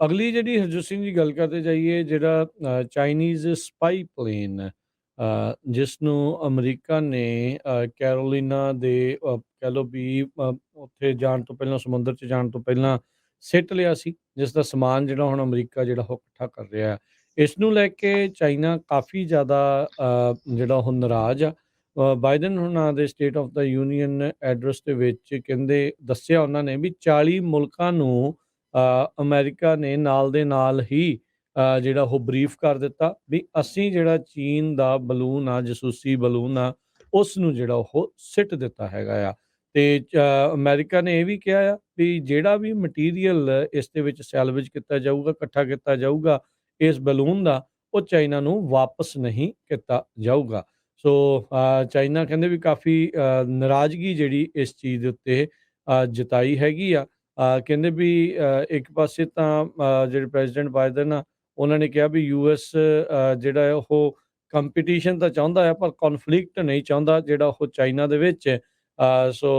ਅਗਲੀ ਜਿਹੜੀ ਹਰਜੋਤ ਸਿੰਘ ਜੀ ਗੱਲ ਕਰਦੇ ਜਾਈਏ ਜਿਹੜਾ ਚਾਈਨੀਜ਼ ਸਪਾਈ ਪਲੇਨ ਜਿਸ ਨੂੰ ਅਮਰੀਕਾ ਨੇ ਕੈਰੋਲੀਨਾ ਦੇ ਕਹਿ ਲਓ ਵੀ ਉੱਥੇ ਜਾਣ ਤੋਂ ਪਹਿਲਾਂ ਸਮੁੰਦਰ 'ਚ ਜਾਣ ਤੋਂ ਪਹਿਲਾਂ ਸਿੱਟ ਲਿਆ ਸੀ, ਜਿਸ ਦਾ ਸਮਾਨ ਜਿਹੜਾ ਹੁਣ ਅਮਰੀਕਾ ਜਿਹੜਾ ਉਹ ਇਕੱਠਾ ਕਰ ਰਿਹਾ ਹੈ। ਇਸ ਨੂੰ ਲੈ ਕੇ ਚਾਈਨਾ ਕਾਫੀ ਜ਼ਿਆਦਾ ਜਿਹੜਾ ਉਹ ਨਾਰਾਜ਼ ਆ। ਬਾਈਡਨ ਹੁਣਾਂ ਦੇ state of the union address ਦੇ ਵਿੱਚ ਕਹਿੰਦੇ ਦੱਸਿਆ ਉਹਨਾਂ ਨੇ ਵੀ 40 ਮੁਲਕਾਂ ਨੂੰ ਅਮਰੀਕਾ ਨੇ ਨਾਲ ਦੇ ਨਾਲ ਹੀ ਜਿਹੜਾ ਉਹ ਬਰੀਫ ਕਰ ਦਿੱਤਾ ਵੀ ਅਸੀਂ ਜਿਹੜਾ ਚੀਨ ਦਾ ਬਲੂਨ ਆ, ਜਾਸੂਸੀ ਬਲੂਨ ਆ, ਉਸ ਨੂੰ ਜਿਹੜਾ ਉਹ ਸਿੱਟ ਦਿੱਤਾ ਹੈਗਾ ਆ। ਤੇ ਅਮਰੀਕਾ ਨੇ ਇਹ ਵੀ ਕਿਹਾ ਆ ਵੀ ਜਿਹੜਾ ਵੀ ਮਟੀਰੀਅਲ ਇਸ ਦੇ ਵਿੱਚ ਸੈਲਵਜ ਕੀਤਾ ਜਾਊਗਾ, ਇਕੱਠਾ ਕੀਤਾ ਜਾਊਗਾ ਇਸ ਬਲੂਨ ਦਾ, ਉਹ ਚਾਈਨਾ ਨੂੰ ਵਾਪਸ ਨਹੀਂ ਕੀਤਾ ਜਾਊਗਾ। ਸੋ ਚਾਈਨਾ ਕਹਿੰਦੇ ਵੀ ਕਾਫੀ ਨਾਰਾਜ਼ਗੀ ਜਿਹੜੀ ਇਸ ਚੀਜ਼ ਦੇ ਉੱਤੇ ਜਤਾਈ ਹੈਗੀ ਆ। ਕਹਿੰਦੇ ਵੀ ਇੱਕ ਪਾਸੇ ਤਾਂ ਜਿਹੜੇ ਪ੍ਰੈਜ਼ੀਡੈਂਟ ਬਾਈਡਨ ਆ, ਉਹਨਾਂ ਨੇ ਕਿਹਾ ਵੀ ਯੂਐਸ ਜਿਹੜਾ ਹੈ ਉਹ ਕੰਪੀਟੀਸ਼ਨ ਤਾਂ ਚਾਹੁੰਦਾ ਹੈ, ਪਰ ਕੌਨਫਲਿਕਟ ਨਹੀਂ ਚਾਹੁੰਦਾ ਜਿਹੜਾ ਉਹ ਚਾਈਨਾ ਦੇ ਵਿੱਚ। ਸੋ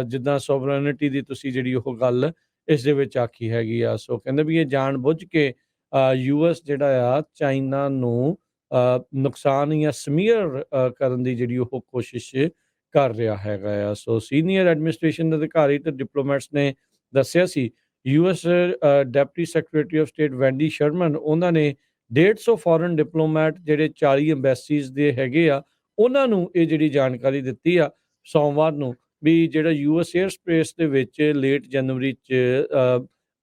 ਜਿੱਦਾਂ ਸੋਵਰੇਨਿਟੀ ਦੀ ਤੁਸੀਂ ਜਿਹੜੀ ਉਹ ਗੱਲ ਇਸ ਦੇ ਵਿੱਚ ਆਖੀ ਹੈਗੀ ਆ। ਸੋ ਕਹਿੰਦੇ ਵੀ ਇਹ ਜਾਣ ਬੁੱਝ ਕੇ ਯੂਐਸ ਜਿਹੜਾ ਆ ਚਾਈਨਾ ਨੂੰ ਨੁਕਸਾਨ ਜਾਂ ਸਮੀਅਰ ਕਰਨ ਦੀ ਜਿਹੜੀ ਉਹ ਕੋਸ਼ਿਸ਼ ਕਰ ਰਿਹਾ ਹੈਗਾ ਆ। ਸੋ ਸੀਨੀਅਰ ਐਡਮਿਨਿਸਟ੍ਰੇਸ਼ਨ ਦੇ ਅਧਿਕਾਰੀ ਤੇ ਡਿਪਲੋਮੈਟਸ ਨੇ ਦੱਸਿਆ ਸੀ। US deputy secretary of state Wendy Sherman ਉਹਨਾਂ ਨੇ 150 ਫੋਰਨ ਡਿਪਲੋਮੈਟ ਜਿਹੜੇ 40 ਐਮਬੈਸੀਜ਼ ਦੇ ਹੈਗੇ ਆ, ਉਹਨਾਂ ਨੂੰ ਇਹ ਜਿਹੜੀ ਜਾਣਕਾਰੀ ਦਿੱਤੀ ਆ ਸੋਮਵਾਰ ਨੂੰ, ਵੀ ਜਿਹੜਾ ਯੂਐਸ 에ਅਰ ਸਪੇਸ ਦੇ ਵਿੱਚ ਲੇਟ ਜਨਵਰੀ 'ਚ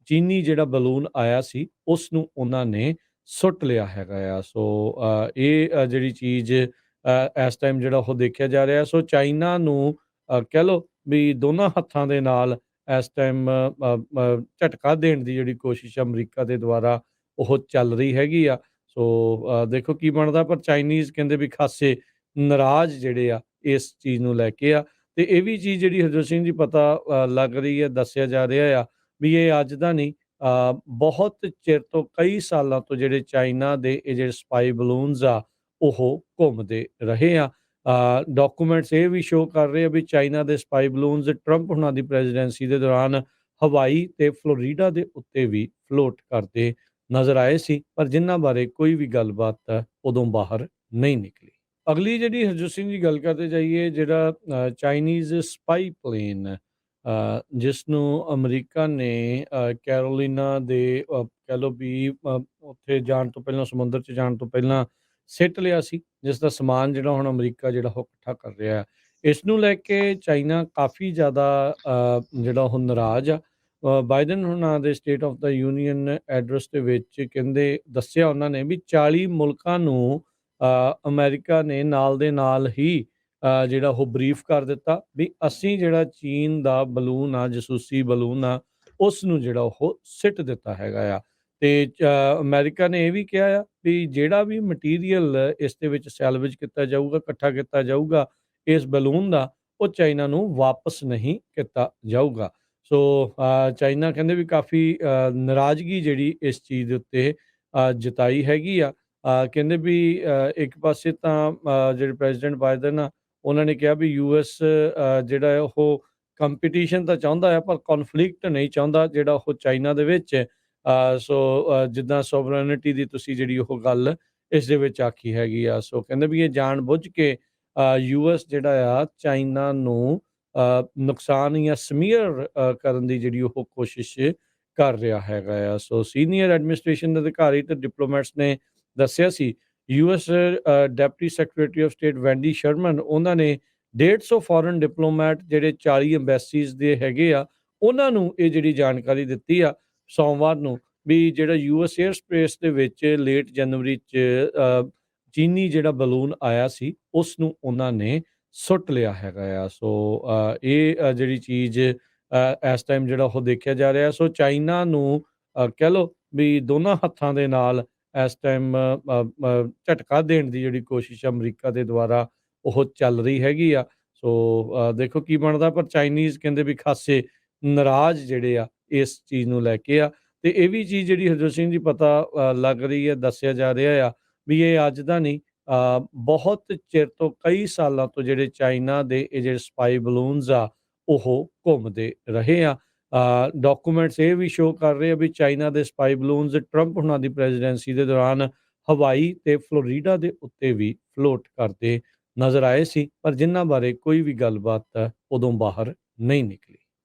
ਚੀਨੀ ਜਿਹੜਾ ਬਲੂਨ ਆਇਆ ਸੀ, ਉਸ ਨੂੰ ਉਹਨਾਂ ਨੇ ਸੁੱਟ ਲਿਆ ਹੈਗਾ ਆ। ਸੋ ਇਹ ਜਿਹੜੀ ਚੀਜ਼ ਇਸ ਟਾਈਮ ਜਿਹੜਾ ਉਹ ਦੇਖਿਆ ਜਾ ਰਿਹਾ। ਸੋ ਚਾਈਨਾ ਨੂੰ ਕਹਿ ਲਓ ਵੀ ਦੋਨਾਂ ਹੱਥਾਂ ਦੇ ਨਾਲ ਇਸ ਟਾਈਮ ਝਟਕਾ ਦੇਣ ਦੀ ਜਿਹੜੀ ਕੋਸ਼ਿਸ਼ ਅਮਰੀਕਾ ਦੇ ਦੁਆਰਾ ਉਹ ਚੱਲ ਰਹੀ ਹੈਗੀ ਆ। ਸੋ ਦੇਖੋ ਕੀ ਬਣਦਾ, ਪਰ ਚਾਈਨੀਜ਼ ਕਹਿੰਦੇ ਵੀ ਖਾਸੇ ਨਾਰਾਜ਼ ਜਿਹੜੇ ਆ ਇਸ ਚੀਜ਼ ਨੂੰ ਲੈ ਕੇ ਆ। ਤੇ ਇਹ ਵੀ ਚੀਜ਼ ਜਿਹੜੀ ਹਰਜੋਤ ਸਿੰਘ ਜੀ ਪਤਾ ਲੱਗ ਰਹੀ ਹੈ, ਦੱਸਿਆ ਜਾ ਰਿਹਾ ਆ ਵੀ ਇਹ ਅੱਜ ਦਾ ਨਹੀਂ, ਬਹੁਤ ਚਿਰ ਤੋਂ ਕਈ ਸਾਲਾਂ ਤੋਂ ਜਿਹੜੇ ਚਾਈਨਾ ਦੇ ਇਹ ਜਿਹੜੇ ਸਪਾਈ ਬਲੂਨਸ ਆ ਉਹ ਘੁੰਮਦੇ ਰਹੇ ਆ। ਡਾਕੂਮੈਂਟਸ ਇਹ ਵੀ ਸ਼ੋਅ ਕਰ ਰਹੇ ਆ ਵੀ ਚਾਈਨਾ ਦੇ ਸਪਾਈ ਬਲੂਨਸ ਟਰੰਪ ਹੁਣਾਂ ਦੀ ਪ੍ਰੈਜ਼ੀਡੈਂਸੀ ਦੇ ਦੌਰਾਨ ਹਵਾਈ ਤੇ ਫਲੋਰੀਡਾ ਦੇ ਉੱਤੇ ਵੀ ਫਲੋਟ ਕਰਦੇ ਨਜ਼ਰ ਆਏ ਸੀ, ਪਰ ਜਿਨ੍ਹਾਂ ਬਾਰੇ ਕੋਈ ਵੀ ਗੱਲਬਾਤ ਉਦੋਂ ਬਾਹਰ ਨਹੀਂ ਨਿਕਲੀ। ਅਗਲੀ ਜਿਹੜੀ ਹਰਜੋਤ ਸਿੰਘ ਜੀ ਗੱਲ ਕਰਦੇ ਜਾਈਏ ਜਿਹੜਾ ਚਾਈਨੀਜ਼ ਸਪਾਈ ਪਲੇਨ ਜਿਸ ਨੂੰ ਅਮਰੀਕਾ ਨੇ ਕੈਰੋਲੀਨਾ ਦੇ ਕਹਿ ਲਓ ਵੀ ਉੱਥੇ ਜਾਣ ਤੋਂ ਪਹਿਲਾਂ ਸਮੁੰਦਰ 'ਚ ਜਾਣ ਤੋਂ ਪਹਿਲਾਂ ਸਿੱਟ ਲਿਆ ਸੀ, ਜਿਸ ਦਾ ਸਮਾਨ ਜਿਹੜਾ ਹੁਣ ਅਮਰੀਕਾ ਜਿਹੜਾ ਉਹ ਇਕੱਠਾ ਕਰ ਰਿਹਾ ਹੈ। ਇਸ ਨੂੰ ਲੈ ਕੇ ਚਾਈਨਾ ਕਾਫੀ ਜ਼ਿਆਦਾ ਜਿਹੜਾ ਉਹ ਨਾਰਾਜ਼ ਆ। ਬਾਈਡਨ ਹੁਣਾਂ ਦੇ state of the union address ਦੇ ਵਿੱਚ ਕਹਿੰਦੇ ਦੱਸਿਆ ਉਹਨਾਂ ਨੇ ਵੀ 40 ਮੁਲਕਾਂ ਨੂੰ ਅਮਰੀਕਾ ਨੇ ਨਾਲ ਦੇ ਨਾਲ ਹੀ ਜਿਹੜਾ ਉਹ ਬਰੀਫ ਕਰ ਦਿੱਤਾ ਵੀ ਅਸੀਂ ਜਿਹੜਾ ਚੀਨ ਦਾ ਬਲੂਨ ਆ, ਜਾਸੂਸੀ ਬਲੂਨ ਆ, ਉਸ ਨੂੰ ਜਿਹੜਾ ਉਹ ਸਿੱਟ ਦਿੱਤਾ ਹੈਗਾ ਆ। ਤੇ ਅਮਰੀਕਾ ਨੇ ਇਹ ਵੀ ਕਿਹਾ ਆ ਵੀ ਜਿਹੜਾ ਵੀ ਮਟੀਰੀਅਲ ਇਸ ਦੇ ਵਿੱਚ ਸੈਲਵਜ ਕੀਤਾ ਜਾਊਗਾ, ਇਕੱਠਾ ਕੀਤਾ ਜਾਊਗਾ ਇਸ ਬਲੂਨ ਦਾ, ਉਹ ਚਾਈਨਾ ਨੂੰ ਵਾਪਸ ਨਹੀਂ ਕੀਤਾ ਜਾਊਗਾ। ਸੋ ਚਾਈਨਾ ਕਹਿੰਦੇ ਵੀ ਕਾਫੀ ਨਾਰਾਜ਼ਗੀ ਜਿਹੜੀ ਇਸ ਚੀਜ਼ ਦੇ ਉੱਤੇ ਜਤਾਈ ਹੈਗੀ ਆ। ਕਹਿੰਦੇ ਵੀ ਇੱਕ ਪਾਸੇ ਤਾਂ ਜਿਹੜੇ ਪ੍ਰੈਜ਼ੀਡੈਂਟ ਬਾਈਡਨ ਆ, ਉਹਨਾਂ ਨੇ ਕਿਹਾ ਵੀ ਯੂਐਸ ਜਿਹੜਾ ਹੈ ਉਹ ਕੰਪੀਟੀਸ਼ਨ ਤਾਂ ਚਾਹੁੰਦਾ ਹੈ, ਪਰ ਕੌਨਫਲਿਕਟ ਨਹੀਂ ਚਾਹੁੰਦਾ ਜਿਹੜਾ ਉਹ ਚਾਈਨਾ ਦੇ ਵਿੱਚ। ਸੋ ਜਿੱਦਾਂ ਸੋਵਰੇਨਿਟੀ ਦੀ ਤੁਸੀਂ ਜਿਹੜੀ ਉਹ ਗੱਲ ਇਸ ਦੇ ਵਿੱਚ ਆਖੀ ਹੈਗੀ ਆ। ਸੋ ਕਹਿੰਦੇ ਵੀ ਇਹ ਜਾਣ ਬੁੱਝ ਕੇ ਯੂਐਸ ਜਿਹੜਾ ਆ ਚਾਈਨਾ ਨੂੰ ਨੁਕਸਾਨ ਜਾਂ ਸਮੀਅਰ ਕਰਨ ਦੀ ਜਿਹੜੀ ਉਹ ਕੋਸ਼ਿਸ਼ ਕਰ ਰਿਹਾ ਹੈਗਾ ਆ। ਸੋ ਸੀਨੀਅਰ ਐਡਮਿਨਿਸਟ੍ਰੇਸ਼ਨ ਦੇ ਅਧਿਕਾਰੀ ਤੇ ਡਿਪਲੋਮੈਟਸ ਨੇ ਦੱਸਿਆ ਸੀ। US deputy secretary of state Wendy Sherman ਉਹਨਾਂ ਨੇ 150 ਫੋਰਨ ਡਿਪਲੋਮੈਟ ਜਿਹੜੇ 40 ਐਮਬੈਸੀਜ਼ ਦੇ ਹੈਗੇ ਆ, ਉਹਨਾਂ ਨੂੰ ਇਹ ਜਿਹੜੀ ਜਾਣਕਾਰੀ ਦਿੱਤੀ ਆ ਸੋਮਵਾਰ ਨੂੰ, ਵੀ ਜਿਹੜਾ ਯੂਐਸ 에ਅਰ ਸਪੇਸ ਦੇ ਵਿੱਚ ਲੇਟ ਜਨਵਰੀ 'ਚ ਚੀਨੀ ਜਿਹੜਾ ਬਲੂਨ ਆਇਆ ਸੀ, ਉਸ ਨੂੰ ਉਹਨਾਂ ਨੇ ਸੁੱਟ ਲਿਆ ਹੈਗਾ ਆ। ਸੋ ਇਹ ਜਿਹੜੀ ਚੀਜ਼ ਇਸ ਟਾਈਮ ਜਿਹੜਾ ਉਹ ਦੇਖਿਆ ਜਾ ਰਿਹਾ। ਸੋ ਚਾਈਨਾ ਨੂੰ ਕਹਿ ਲਓ ਵੀ ਦੋਨਾਂ ਹੱਥਾਂ ਦੇ ਨਾਲ ਇਸ ਟਾਈਮ ਝਟਕਾ ਦੇਣ ਦੀ ਜਿਹੜੀ ਕੋਸ਼ਿਸ਼ ਅਮਰੀਕਾ ਦੇ ਦੁਆਰਾ ਉਹ ਚੱਲ ਰਹੀ ਹੈਗੀ ਆ। ਸੋ ਦੇਖੋ ਕੀ ਬਣਦਾ, ਪਰ ਚਾਈਨੀਜ਼ ਕਹਿੰਦੇ ਵੀ ਖਾਸੇ ਨਾਰਾਜ਼ ਜਿਹੜੇ ਆ ਇਸ ਚੀਜ਼ ਨੂੰ ਲੈ ਕੇ ਆ। ਤੇ ਇਹ ਵੀ ਚੀਜ਼ ਜਿਹੜੀ ਹਰਜੋਤ ਸਿੰਘ ਜੀ ਪਤਾ ਲੱਗ ਰਹੀ ਹੈ, ਦੱਸਿਆ ਜਾ ਰਿਹਾ ਆ ਵੀ ਇਹ ਅੱਜ ਦਾ ਨਹੀਂ, ਬਹੁਤ ਚਿਰ ਤੋਂ ਕਈ ਸਾਲਾਂ ਤੋਂ ਜਿਹੜੇ ਚਾਈਨਾ ਦੇ ਇਹ ਜਿਹੜੇ ਸਪਾਈ ਬਲੂਨਸ ਆ ਉਹ ਘੁੰਮਦੇ ਰਹੇ ਆ। ਡਾਕੂਮੈਂਟਸ ਇਹ ਵੀ ਸ਼ੋ ਕਰ ਰਹੇ ਆ ਵੀ ਚਾਈਨਾ ਦੇ ਸਪਾਈ ਬਲੂਨਸ ਟਰੰਪ ਹੁਣਾਂ ਦੀ ਪ੍ਰੈਜ਼ੀਡੈਂਸੀ ਦੇ ਦੌਰਾਨ ਹਵਾਈ ਤੇ ਫਲੋਰੀਡਾ ਦੇ ਉੱਤੇ ਵੀ ਫਲੋਟ ਕਰਦੇ ਨਜ਼ਰ ਆਏ ਸੀ, ਪਰ ਜਿਨ੍ਹਾਂ ਬਾਰੇ ਕੋਈ ਵੀ ਗੱਲਬਾਤ ਉਦੋਂ ਬਾਹਰ ਨਹੀਂ ਨਿਕਲੀ।